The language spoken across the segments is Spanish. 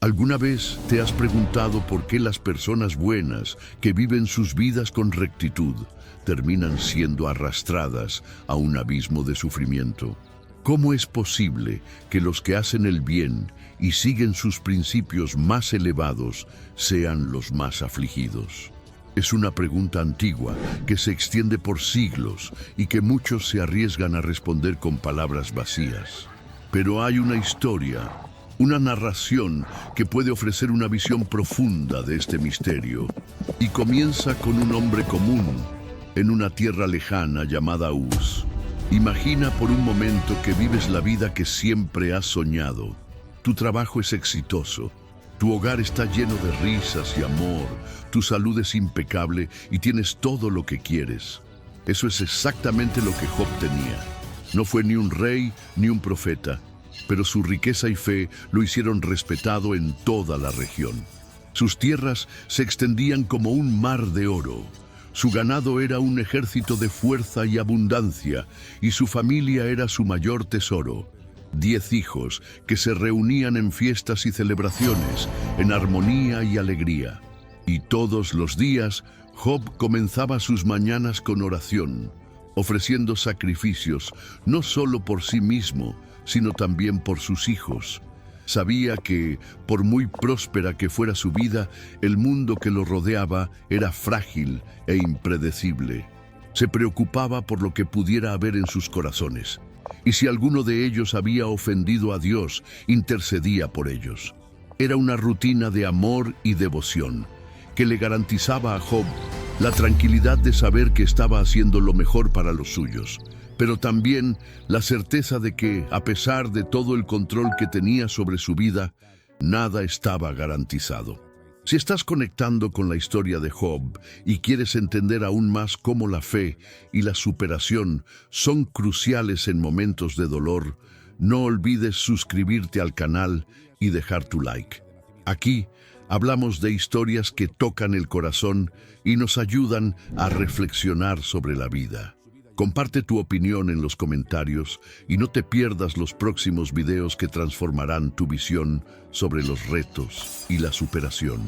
¿Alguna vez te has preguntado por qué las personas buenas que viven sus vidas con rectitud terminan siendo arrastradas a un abismo de sufrimiento? ¿Cómo es posible que los que hacen el bien y siguen sus principios más elevados sean los más afligidos? Es una pregunta antigua que se extiende por siglos y que muchos se arriesgan a responder con palabras vacías. Pero hay una historia, una narración que puede ofrecer una visión profunda de este misterio. Y comienza con un hombre común en una tierra lejana llamada Uz. Imagina por un momento que vives la vida que siempre has soñado. Tu trabajo es exitoso. Tu hogar está lleno de risas y amor, tu salud es impecable y tienes todo lo que quieres. Eso es exactamente lo que Job tenía. No fue ni un rey ni un profeta, pero su riqueza y fe lo hicieron respetado en toda la región. Sus tierras se extendían como un mar de oro. Su ganado era un ejército de fuerza y abundancia, y su familia era su mayor tesoro. 10 hijos que se reunían en fiestas y celebraciones, en armonía y alegría. Y todos los días, Job comenzaba sus mañanas con oración, ofreciendo sacrificios, no solo por sí mismo, sino también por sus hijos. Sabía que, por muy próspera que fuera su vida, el mundo que lo rodeaba era frágil e impredecible. Se preocupaba por lo que pudiera haber en sus corazones. Y si alguno de ellos había ofendido a Dios, intercedía por ellos. Era una rutina de amor y devoción, que le garantizaba a Job la tranquilidad de saber que estaba haciendo lo mejor para los suyos, pero también la certeza de que, a pesar de todo el control que tenía sobre su vida, nada estaba garantizado. Si estás conectando con la historia de Job y quieres entender aún más cómo la fe y la superación son cruciales en momentos de dolor, no olvides suscribirte al canal y dejar tu like. Aquí hablamos de historias que tocan el corazón y nos ayudan a reflexionar sobre la vida. Comparte tu opinión en los comentarios y no te pierdas los próximos videos que transformarán tu visión sobre los retos y la superación.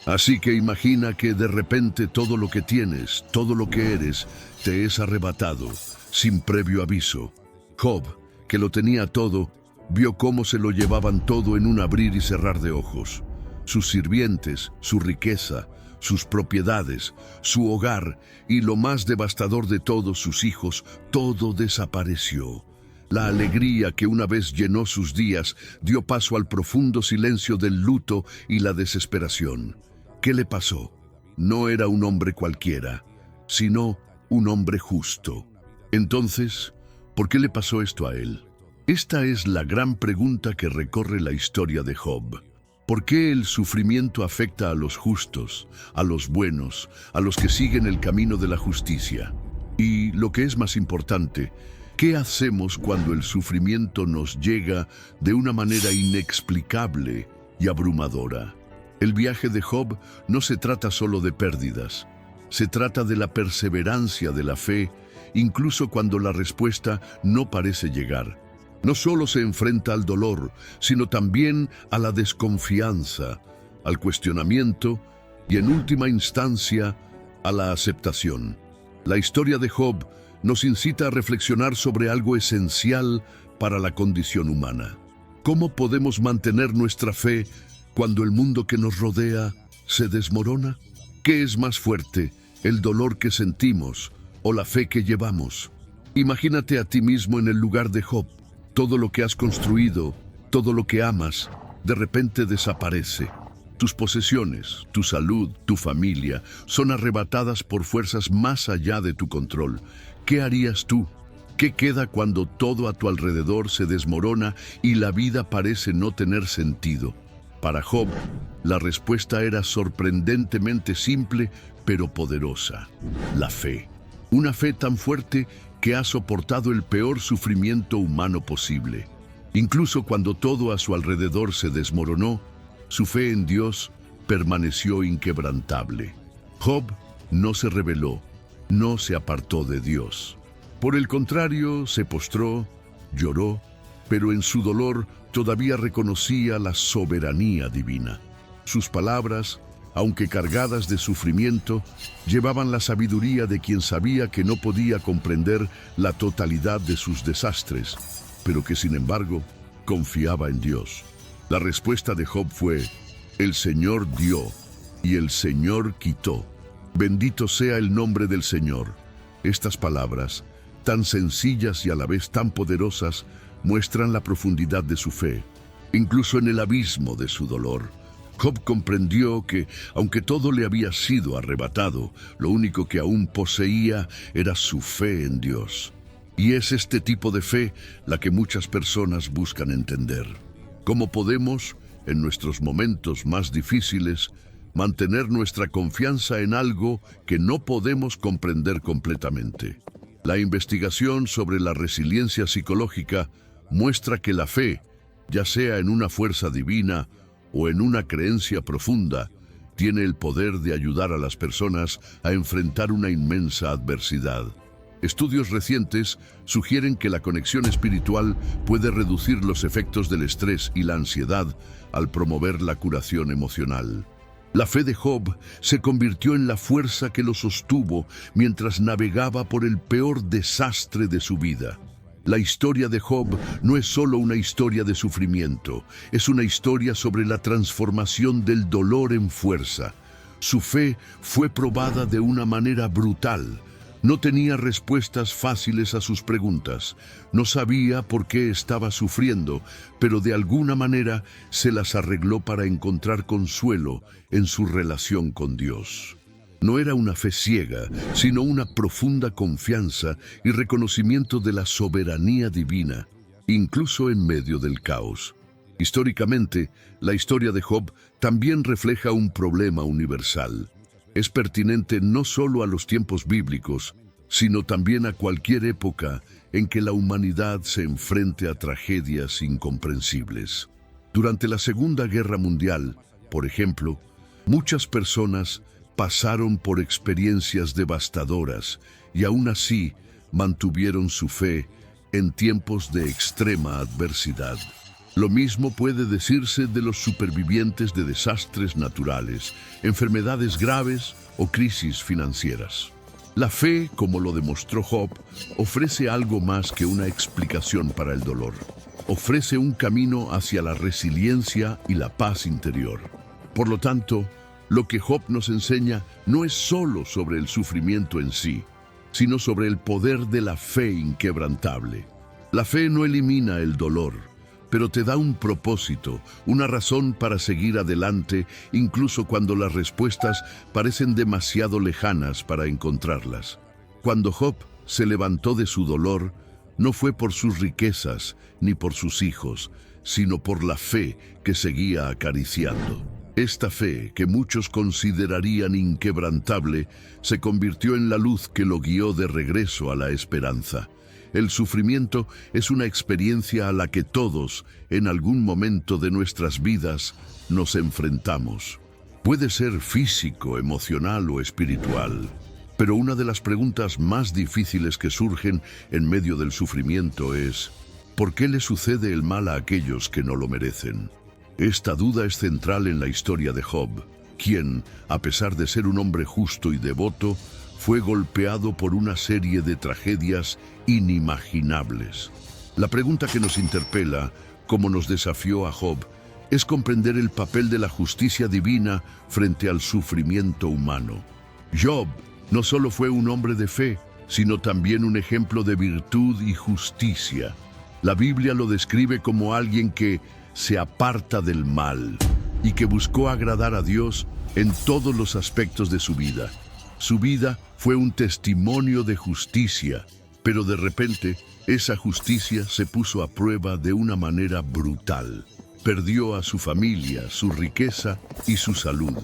Así que imagina que de repente todo lo que tienes, todo lo que eres, te es arrebatado, sin previo aviso. Job, que lo tenía todo, vio cómo se lo llevaban todo en un abrir y cerrar de ojos. Sus sirvientes, su riqueza, sus propiedades, su hogar y lo más devastador de todos, sus hijos, todo desapareció. La alegría que una vez llenó sus días dio paso al profundo silencio del luto y la desesperación. ¿Qué le pasó? No era un hombre cualquiera, sino un hombre justo. Entonces, ¿por qué le pasó esto a él? Esta es la gran pregunta que recorre la historia de Job. ¿Por qué el sufrimiento afecta a los justos, a los buenos, a los que siguen el camino de la justicia? Y, lo que es más importante, ¿qué hacemos cuando el sufrimiento nos llega de una manera inexplicable y abrumadora? El viaje de Job no se trata solo de pérdidas. Se trata de la perseverancia de la fe, incluso cuando la respuesta no parece llegar. No solo se enfrenta al dolor, sino también a la desconfianza, al cuestionamiento y, en última instancia, a la aceptación. La historia de Job nos incita a reflexionar sobre algo esencial para la condición humana. ¿Cómo podemos mantener nuestra fe cuando el mundo que nos rodea se desmorona? ¿Qué es más fuerte, el dolor que sentimos o la fe que llevamos? Imagínate a ti mismo en el lugar de Job. Todo lo que has construido, todo lo que amas, de repente desaparece. Tus posesiones, tu salud, tu familia, son arrebatadas por fuerzas más allá de tu control. ¿Qué harías tú? ¿Qué queda cuando todo a tu alrededor se desmorona y la vida parece no tener sentido? Para Job, la respuesta era sorprendentemente simple, pero poderosa: la fe. Una fe tan fuerte que ha soportado el peor sufrimiento humano posible. Incluso cuando todo a su alrededor se desmoronó, su fe en Dios permaneció inquebrantable. Job no se rebeló, no se apartó de Dios. Por el contrario, se postró, lloró, pero en su dolor todavía reconocía la soberanía divina. Sus palabras, aunque cargadas de sufrimiento, llevaban la sabiduría de quien sabía que no podía comprender la totalidad de sus desastres, pero que sin embargo confiaba en Dios. La respuesta de Job fue: el Señor dio y el Señor quitó. Bendito sea el nombre del Señor. Estas palabras, tan sencillas y a la vez tan poderosas, muestran la profundidad de su fe. Incluso en el abismo de su dolor, Job comprendió que, aunque todo le había sido arrebatado, lo único que aún poseía era su fe en Dios. Y es este tipo de fe la que muchas personas buscan entender. ¿Cómo podemos, en nuestros momentos más difíciles, mantener nuestra confianza en algo que no podemos comprender completamente? La investigación sobre la resiliencia psicológica muestra que la fe, ya sea en una fuerza divina o en una creencia profunda, tiene el poder de ayudar a las personas a enfrentar una inmensa adversidad. Estudios recientes sugieren que la conexión espiritual puede reducir los efectos del estrés y la ansiedad al promover la curación emocional. La fe de Job se convirtió en la fuerza que lo sostuvo mientras navegaba por el peor desastre de su vida. La historia de Job no es solo una historia de sufrimiento, es una historia sobre la transformación del dolor en fuerza. Su fe fue probada de una manera brutal. No tenía respuestas fáciles a sus preguntas, no sabía por qué estaba sufriendo, pero de alguna manera se las arregló para encontrar consuelo en su relación con Dios. No era una fe ciega, sino una profunda confianza y reconocimiento de la soberanía divina, incluso en medio del caos. Históricamente, la historia de Job también refleja un problema universal. Es pertinente no solo a los tiempos bíblicos, sino también a cualquier época en que la humanidad se enfrente a tragedias incomprensibles. Durante la Segunda Guerra Mundial, por ejemplo, muchas personas pasaron por experiencias devastadoras y aún así mantuvieron su fe en tiempos de extrema adversidad. Lo mismo puede decirse de los supervivientes de desastres naturales, enfermedades graves o crisis financieras. La fe, como lo demostró Job, ofrece algo más que una explicación para el dolor. Ofrece un camino hacia la resiliencia y la paz interior. Por lo tanto, lo que Job nos enseña no es solo sobre el sufrimiento en sí, sino sobre el poder de la fe inquebrantable. La fe no elimina el dolor, pero te da un propósito, una razón para seguir adelante, incluso cuando las respuestas parecen demasiado lejanas para encontrarlas. Cuando Job se levantó de su dolor, no fue por sus riquezas ni por sus hijos, sino por la fe que seguía acariciando. Esta fe, que muchos considerarían inquebrantable, se convirtió en la luz que lo guió de regreso a la esperanza. El sufrimiento es una experiencia a la que todos, en algún momento de nuestras vidas, nos enfrentamos. Puede ser físico, emocional o espiritual, pero una de las preguntas más difíciles que surgen en medio del sufrimiento es: ¿por qué le sucede el mal a aquellos que no lo merecen? Esta duda es central en la historia de Job, quien, a pesar de ser un hombre justo y devoto, fue golpeado por una serie de tragedias inimaginables. La pregunta que nos interpela, como nos desafió a Job, es comprender el papel de la justicia divina frente al sufrimiento humano. Job no solo fue un hombre de fe, sino también un ejemplo de virtud y justicia. La Biblia lo describe como alguien que se aparta del mal y que buscó agradar a Dios en todos los aspectos de su vida. Su vida fue un testimonio de justicia, pero de repente esa justicia se puso a prueba de una manera brutal. Perdió a su familia, su riqueza y su salud,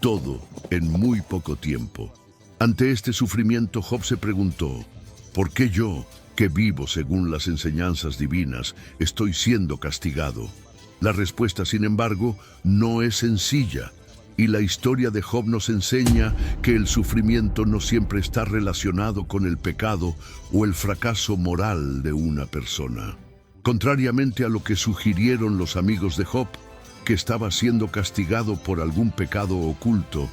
todo en muy poco tiempo. Ante este sufrimiento, Job se preguntó: ¿por qué yo, que vivo según las enseñanzas divinas, estoy siendo castigado? La respuesta, sin embargo, no es sencilla. Y la historia de Job nos enseña que el sufrimiento no siempre está relacionado con el pecado o el fracaso moral de una persona. Contrariamente a lo que sugirieron los amigos de Job, que estaba siendo castigado por algún pecado oculto,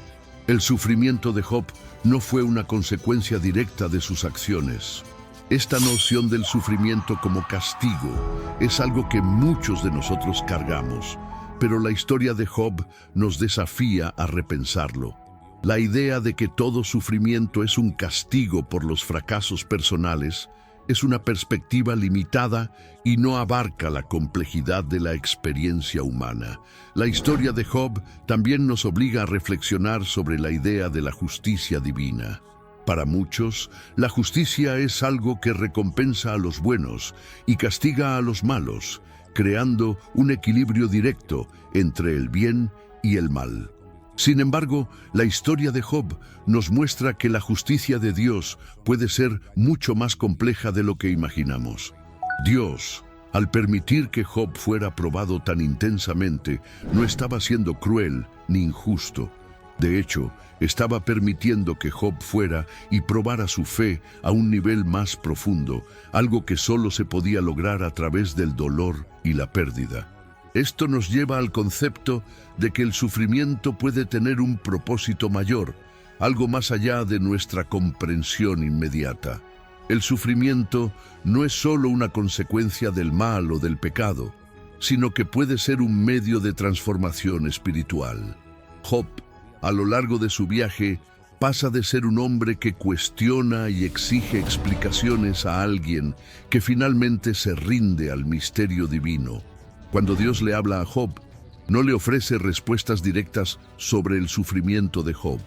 el sufrimiento de Job no fue una consecuencia directa de sus acciones. Esta noción del sufrimiento como castigo es algo que muchos de nosotros cargamos, pero la historia de Job nos desafía a repensarlo. La idea de que todo sufrimiento es un castigo por los fracasos personales es una perspectiva limitada y no abarca la complejidad de la experiencia humana. La historia de Job también nos obliga a reflexionar sobre la idea de la justicia divina. Para muchos, la justicia es algo que recompensa a los buenos y castiga a los malos, creando un equilibrio directo entre el bien y el mal. Sin embargo, la historia de Job nos muestra que la justicia de Dios puede ser mucho más compleja de lo que imaginamos. Dios, al permitir que Job fuera probado tan intensamente, no estaba siendo cruel ni injusto. De hecho, estaba permitiendo que Job fuera y probara su fe a un nivel más profundo, algo que solo se podía lograr a través del dolor y la pérdida. Esto nos lleva al concepto de que el sufrimiento puede tener un propósito mayor, algo más allá de nuestra comprensión inmediata. El sufrimiento no es solo una consecuencia del mal o del pecado, sino que puede ser un medio de transformación espiritual. Job, a lo largo de su viaje, pasa de ser un hombre que cuestiona y exige explicaciones a alguien que finalmente se rinde al misterio divino. Cuando Dios le habla a Job, no le ofrece respuestas directas sobre el sufrimiento de Job.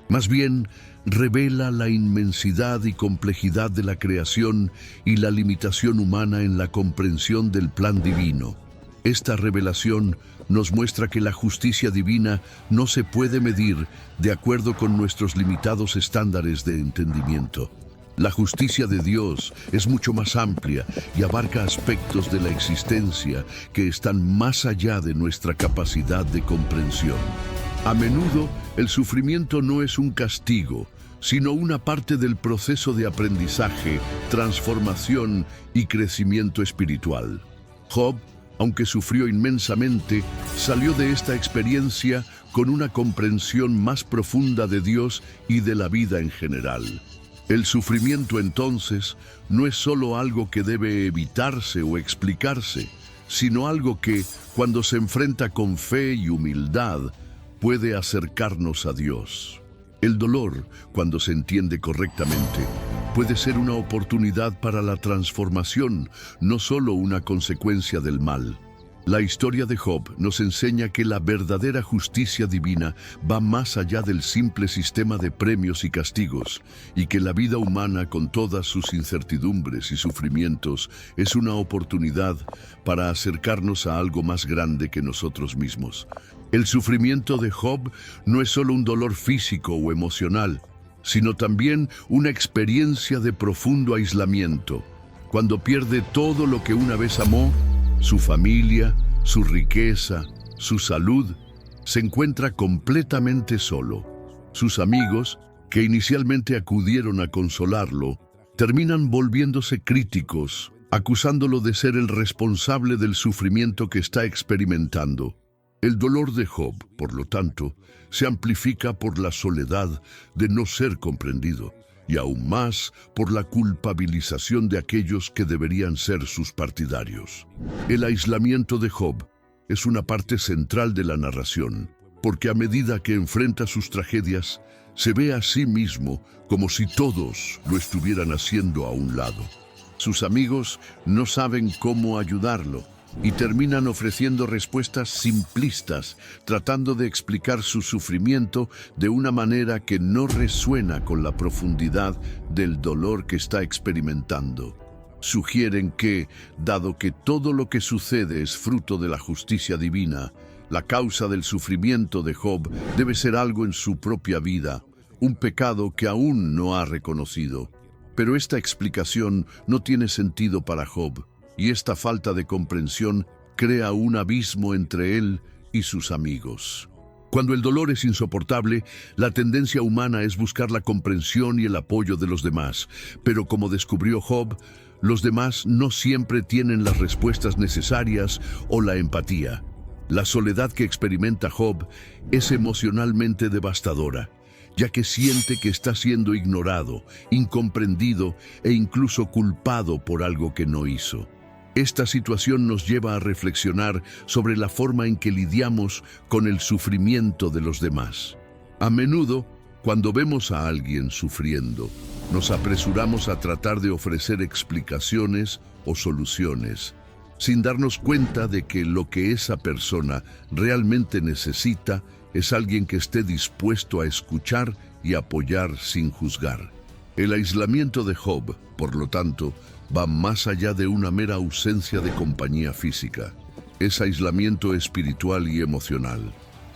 Más bien, revela la inmensidad y complejidad de la creación y la limitación humana en la comprensión del plan divino. Esta revelación nos muestra que la justicia divina no se puede medir de acuerdo con nuestros limitados estándares de entendimiento. La justicia de Dios es mucho más amplia y abarca aspectos de la existencia que están más allá de nuestra capacidad de comprensión. A menudo, el sufrimiento no es un castigo, sino una parte del proceso de aprendizaje, transformación y crecimiento espiritual. Job, aunque sufrió inmensamente, salió de esta experiencia con una comprensión más profunda de Dios y de la vida en general. El sufrimiento, entonces, no es solo algo que debe evitarse o explicarse, sino algo que, cuando se enfrenta con fe y humildad, puede acercarnos a Dios. El dolor, cuando se entiende correctamente, puede ser una oportunidad para la transformación, no solo una consecuencia del mal. La historia de Job nos enseña que la verdadera justicia divina va más allá del simple sistema de premios y castigos, y que la vida humana, con todas sus incertidumbres y sufrimientos, es una oportunidad para acercarnos a algo más grande que nosotros mismos. El sufrimiento de Job no es solo un dolor físico o emocional, sino también una experiencia de profundo aislamiento. Cuando pierde todo lo que una vez amó, su familia, su riqueza, su salud, se encuentra completamente solo. Sus amigos, que inicialmente acudieron a consolarlo, terminan volviéndose críticos, acusándolo de ser el responsable del sufrimiento que está experimentando. El dolor de Job, por lo tanto, se amplifica por la soledad de no ser comprendido, y aún más por la culpabilización de aquellos que deberían ser sus partidarios. El aislamiento de Job es una parte central de la narración, porque a medida que enfrenta sus tragedias, se ve a sí mismo como si todos lo estuvieran haciendo a un lado. Sus amigos no saben cómo ayudarlo y terminan ofreciendo respuestas simplistas, tratando de explicar su sufrimiento de una manera que no resuena con la profundidad del dolor que está experimentando. Sugieren que, dado que todo lo que sucede es fruto de la justicia divina, la causa del sufrimiento de Job debe ser algo en su propia vida, un pecado que aún no ha reconocido. Pero esta explicación no tiene sentido para Job, y esta falta de comprensión crea un abismo entre él y sus amigos. Cuando el dolor es insoportable, la tendencia humana es buscar la comprensión y el apoyo de los demás. Pero como descubrió Job, Los demás no siempre tienen las respuestas necesarias o la empatía. La soledad que experimenta Job es emocionalmente devastadora, ya que siente que está siendo ignorado, incomprendido e incluso culpado por algo que no hizo. Esta situación nos lleva a reflexionar sobre la forma en que lidiamos con el sufrimiento de los demás. A menudo, cuando vemos a alguien sufriendo, nos apresuramos a tratar de ofrecer explicaciones o soluciones, sin darnos cuenta de que lo que esa persona realmente necesita es alguien que esté dispuesto a escuchar y apoyar sin juzgar. El aislamiento de Job, por lo tanto, va más allá de una mera ausencia de compañía física. Es aislamiento espiritual y emocional.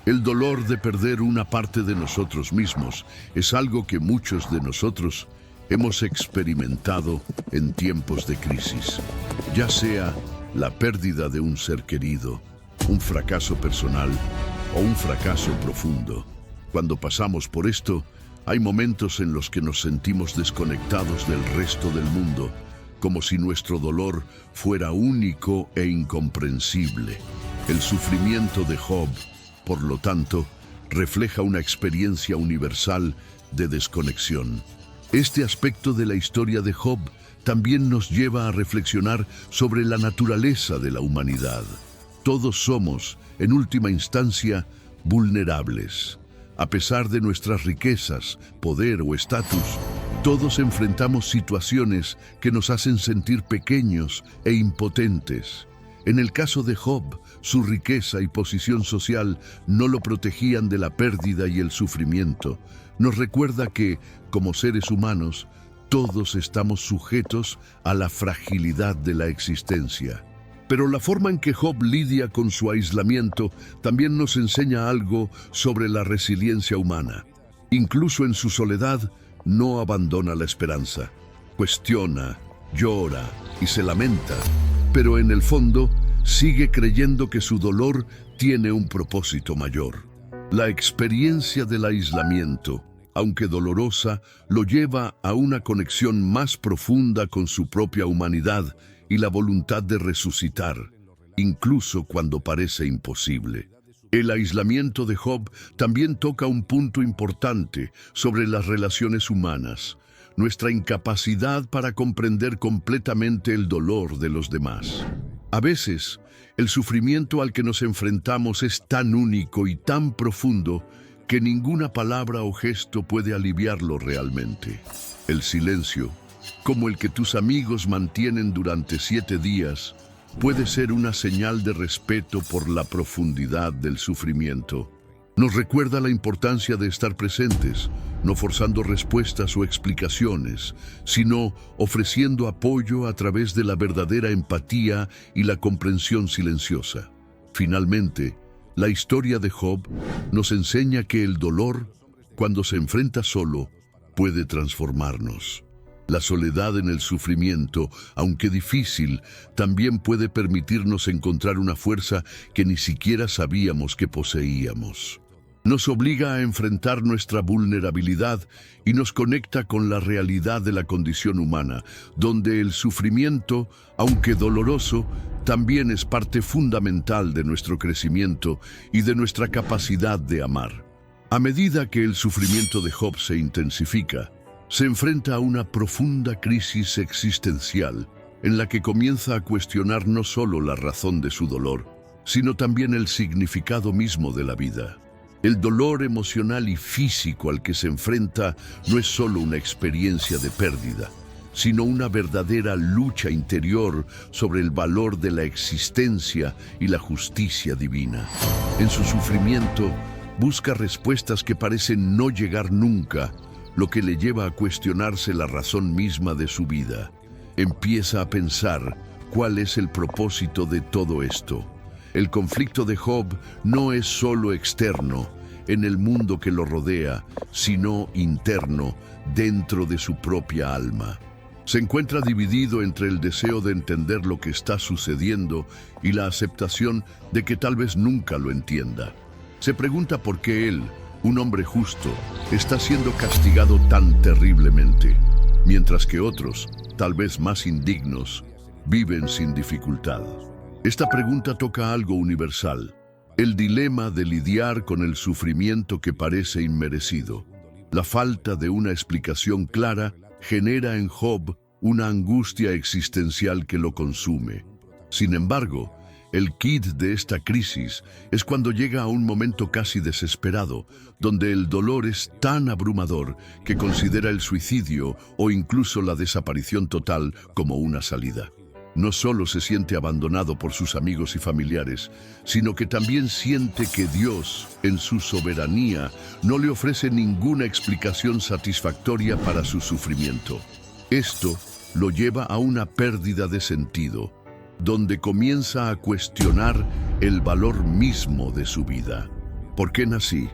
El dolor de perder una parte de nosotros mismos es algo que muchos de nosotros hemos experimentado en tiempos de crisis, ya sea la pérdida de un ser querido, un fracaso personal o un fracaso profundo. Cuando pasamos por esto, hay momentos en los que nos sentimos desconectados del resto del mundo, como si nuestro dolor fuera único e incomprensible. El sufrimiento de Job, por lo tanto, refleja una experiencia universal de desconexión. Este aspecto de la historia de Job también nos lleva a reflexionar sobre la naturaleza de la humanidad. Todos somos, en última instancia, vulnerables. A pesar de nuestras riquezas, poder o estatus, todos enfrentamos situaciones que nos hacen sentir pequeños e impotentes. En el caso de Job, su riqueza y posición social no lo protegían de la pérdida y el sufrimiento. Nos recuerda que, como seres humanos, todos estamos sujetos a la fragilidad de la existencia. Pero la forma en que Job lidia con su aislamiento también nos enseña algo sobre la resiliencia humana. Incluso en su soledad, no abandona la esperanza. Cuestiona, llora y se lamenta, pero en el fondo sigue creyendo que su dolor tiene un propósito mayor. La experiencia del aislamiento, aunque dolorosa, lo lleva a una conexión más profunda con su propia humanidad y la voluntad de resucitar, incluso cuando parece imposible. El aislamiento de Job también toca un punto importante sobre las relaciones humanas, nuestra incapacidad para comprender completamente el dolor de los demás. A veces, el sufrimiento al que nos enfrentamos es tan único y tan profundo que ninguna palabra o gesto puede aliviarlo realmente. El silencio, como el que tus amigos mantienen durante 7 días, puede ser una señal de respeto por la profundidad del sufrimiento. Nos recuerda la importancia de estar presentes, no forzando respuestas o explicaciones, sino ofreciendo apoyo a través de la verdadera empatía y la comprensión silenciosa. Finalmente, la historia de Job nos enseña que el dolor, cuando se enfrenta solo, puede transformarnos. La soledad en el sufrimiento, aunque difícil, también puede permitirnos encontrar una fuerza que ni siquiera sabíamos que poseíamos. Nos obliga a enfrentar nuestra vulnerabilidad y nos conecta con la realidad de la condición humana, donde el sufrimiento, aunque doloroso, también es parte fundamental de nuestro crecimiento y de nuestra capacidad de amar. A medida que el sufrimiento de Job se intensifica, se enfrenta a una profunda crisis existencial en la que comienza a cuestionar no solo la razón de su dolor, sino también el significado mismo de la vida. El dolor emocional y físico al que se enfrenta no es solo una experiencia de pérdida, sino una verdadera lucha interior sobre el valor de la existencia y la justicia divina. En su sufrimiento, busca respuestas que parecen no llegar nunca, lo que le lleva a cuestionarse la razón misma de su vida. Empieza a pensar cuál es el propósito de todo esto. El conflicto de Job no es solo externo, en el mundo que lo rodea, sino interno, dentro de su propia alma. Se encuentra dividido entre el deseo de entender lo que está sucediendo y la aceptación de que tal vez nunca lo entienda. Se pregunta por qué él, un hombre justo, está siendo castigado tan terriblemente, mientras que otros, tal vez más indignos, viven sin dificultad? Esta pregunta toca algo universal, el dilema de lidiar con el sufrimiento que parece inmerecido. La falta de una explicación clara genera en Job una angustia existencial que lo consume. Sin embargo, el quid de esta crisis es cuando llega a un momento casi desesperado, donde el dolor es tan abrumador que considera el suicidio o incluso la desaparición total como una salida. No solo se siente abandonado por sus amigos y familiares, sino que también siente que Dios, en su soberanía, no le ofrece ninguna explicación satisfactoria para su sufrimiento. Esto lo lleva a una pérdida de sentido, donde comienza a cuestionar el valor mismo de su vida. ¿Por qué nací?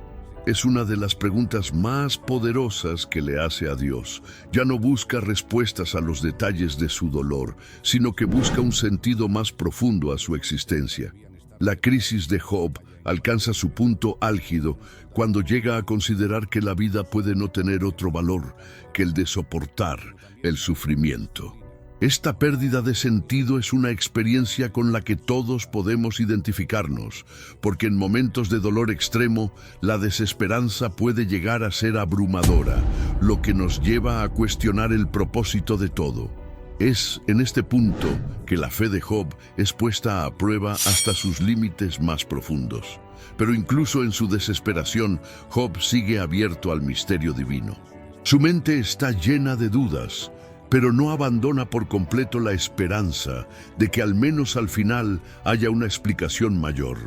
Es una de las preguntas más poderosas que le hace a Dios. Ya no busca respuestas a los detalles de su dolor, sino que busca un sentido más profundo a su existencia. La crisis de Job alcanza su punto álgido cuando llega a considerar que la vida puede no tener otro valor que el de soportar el sufrimiento. Esta pérdida de sentido es una experiencia con la que todos podemos identificarnos, porque en momentos de dolor extremo, la desesperanza puede llegar a ser abrumadora, lo que nos lleva a cuestionar el propósito de todo. Es en este punto que la fe de Job es puesta a prueba hasta sus límites más profundos. Pero incluso en su desesperación, Job sigue abierto al misterio divino. Su mente está llena de dudas, pero no abandona por completo la esperanza de que al menos al final haya una explicación mayor.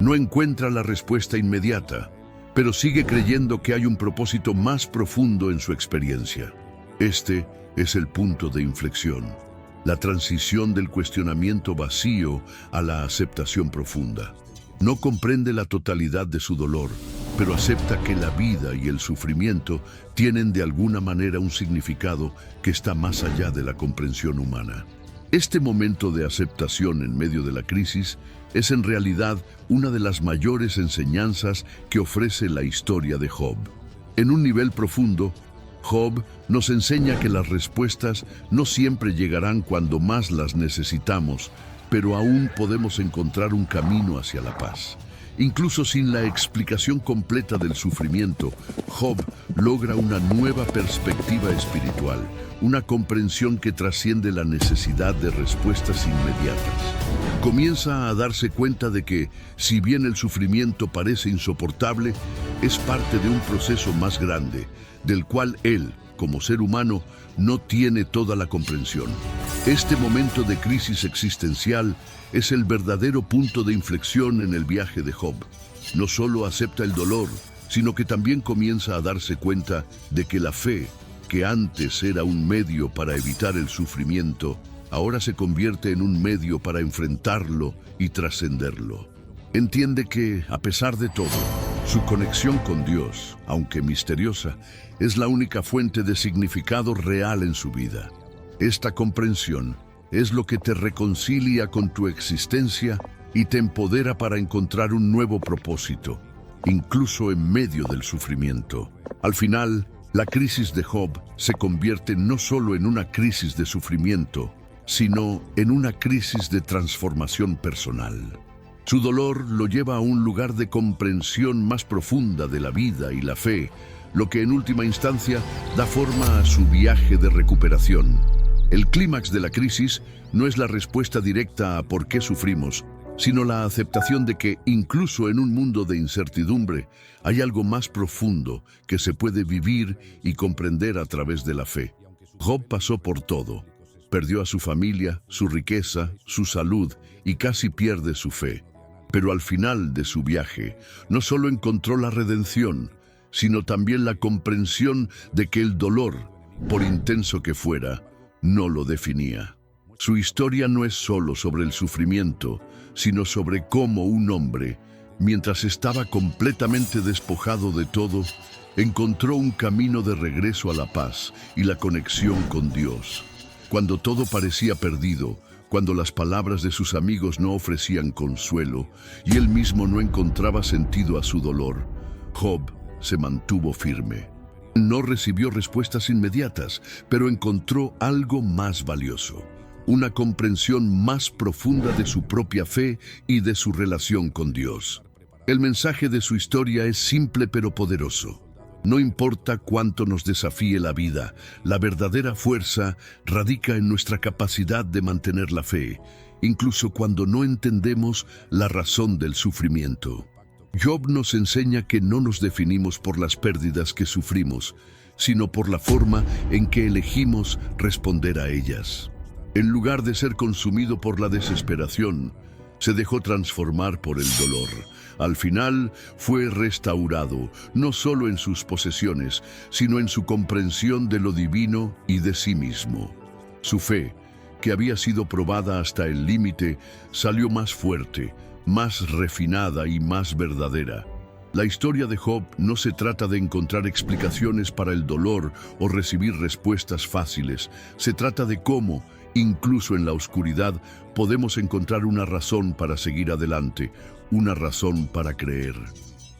No encuentra la respuesta inmediata, pero sigue creyendo que hay un propósito más profundo en su experiencia. Este es el punto de inflexión, la transición del cuestionamiento vacío a la aceptación profunda. No comprende la totalidad de su dolor, pero acepta que la vida y el sufrimiento tienen de alguna manera un significado que está más allá de la comprensión humana. Este momento de aceptación en medio de la crisis es en realidad una de las mayores enseñanzas que ofrece la historia de Job. En un nivel profundo, Job nos enseña que las respuestas no siempre llegarán cuando más las necesitamos, pero aún podemos encontrar un camino hacia la paz. Incluso sin la explicación completa del sufrimiento, Job logra una nueva perspectiva espiritual, una comprensión que trasciende la necesidad de respuestas inmediatas. Comienza a darse cuenta de que, si bien el sufrimiento parece insoportable, es parte de un proceso más grande, del cual él, como ser humano, no tiene toda la comprensión. Este momento de crisis existencial es el verdadero punto de inflexión en el viaje de Job. No solo acepta el dolor, sino que también comienza a darse cuenta de que la fe, que antes era un medio para evitar el sufrimiento, ahora se convierte en un medio para enfrentarlo y trascenderlo. Entiende que, a pesar de todo, su conexión con Dios, aunque misteriosa, es la única fuente de significado real en su vida. Esta comprensión es lo que te reconcilia con tu existencia y te empodera para encontrar un nuevo propósito, incluso en medio del sufrimiento. Al final, la crisis de Job se convierte no solo en una crisis de sufrimiento, sino en una crisis de transformación personal. Su dolor lo lleva a un lugar de comprensión más profunda de la vida y la fe, lo que en última instancia da forma a su viaje de recuperación. El clímax de la crisis no es la respuesta directa a por qué sufrimos, sino la aceptación de que, incluso en un mundo de incertidumbre, hay algo más profundo que se puede vivir y comprender a través de la fe. Job pasó por todo. Perdió a su familia, su riqueza, su salud y casi pierde su fe. Pero al final de su viaje, no solo encontró la redención, sino también la comprensión de que el dolor, por intenso que fuera, no lo definía. Su historia no es solo sobre el sufrimiento, sino sobre cómo un hombre, mientras estaba completamente despojado de todo, encontró un camino de regreso a la paz y la conexión con Dios. Cuando todo parecía perdido, cuando las palabras de sus amigos no ofrecían consuelo y él mismo no encontraba sentido a su dolor, Job se mantuvo firme. No recibió respuestas inmediatas, pero encontró algo más valioso, una comprensión más profunda de su propia fe y de su relación con Dios. El mensaje de su historia es simple pero poderoso. No importa cuánto nos desafíe la vida, la verdadera fuerza radica en nuestra capacidad de mantener la fe, incluso cuando no entendemos la razón del sufrimiento. Job nos enseña que no nos definimos por las pérdidas que sufrimos, sino por la forma en que elegimos responder a ellas. En lugar de ser consumido por la desesperación, se dejó transformar por el dolor. Al final, fue restaurado, no solo en sus posesiones, sino en su comprensión de lo divino y de sí mismo. Su fe, que había sido probada hasta el límite, salió más fuerte, más refinada y más verdadera. La historia de Job no se trata de encontrar explicaciones para el dolor o recibir respuestas fáciles. Se trata de cómo, incluso en la oscuridad, podemos encontrar una razón para seguir adelante, una razón para creer.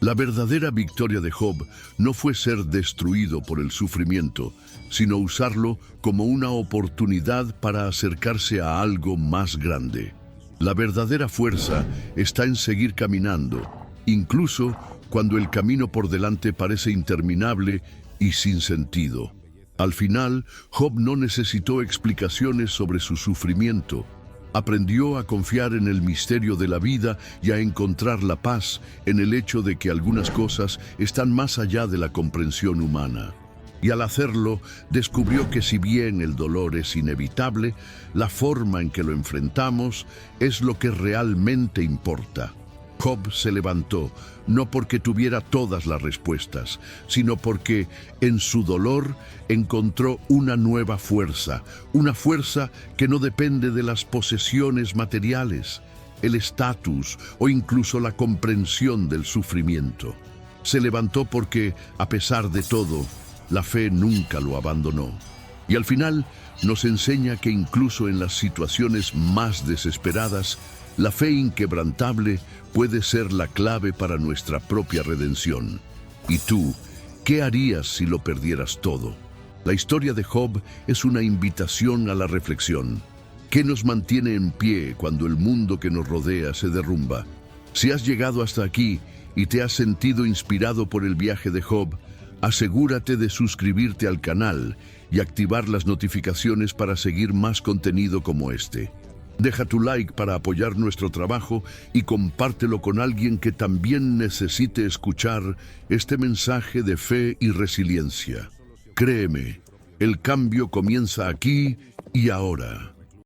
La verdadera victoria de Job no fue ser destruido por el sufrimiento, sino usarlo como una oportunidad para acercarse a algo más grande. La verdadera fuerza está en seguir caminando, incluso cuando el camino por delante parece interminable y sin sentido. Al final, Job no necesitó explicaciones sobre su sufrimiento. Aprendió a confiar en el misterio de la vida y a encontrar la paz en el hecho de que algunas cosas están más allá de la comprensión humana. Y al hacerlo, descubrió que si bien el dolor es inevitable, la forma en que lo enfrentamos es lo que realmente importa. Job se levantó, no porque tuviera todas las respuestas, sino porque en su dolor encontró una nueva fuerza, una fuerza que no depende de las posesiones materiales, el estatus o incluso la comprensión del sufrimiento. Se levantó porque, a pesar de todo, la fe nunca lo abandonó. Y al final nos enseña que incluso en las situaciones más desesperadas, la fe inquebrantable puede ser la clave para nuestra propia redención. ¿Y tú, qué harías si lo perdieras todo? La historia de Job es una invitación a la reflexión. ¿Qué nos mantiene en pie cuando el mundo que nos rodea se derrumba? Si has llegado hasta aquí y te has sentido inspirado por el viaje de Job, asegúrate de suscribirte al canal y activar las notificaciones para seguir más contenido como este. Deja tu like para apoyar nuestro trabajo y compártelo con alguien que también necesite escuchar este mensaje de fe y resiliencia. Créeme, el cambio comienza aquí y ahora.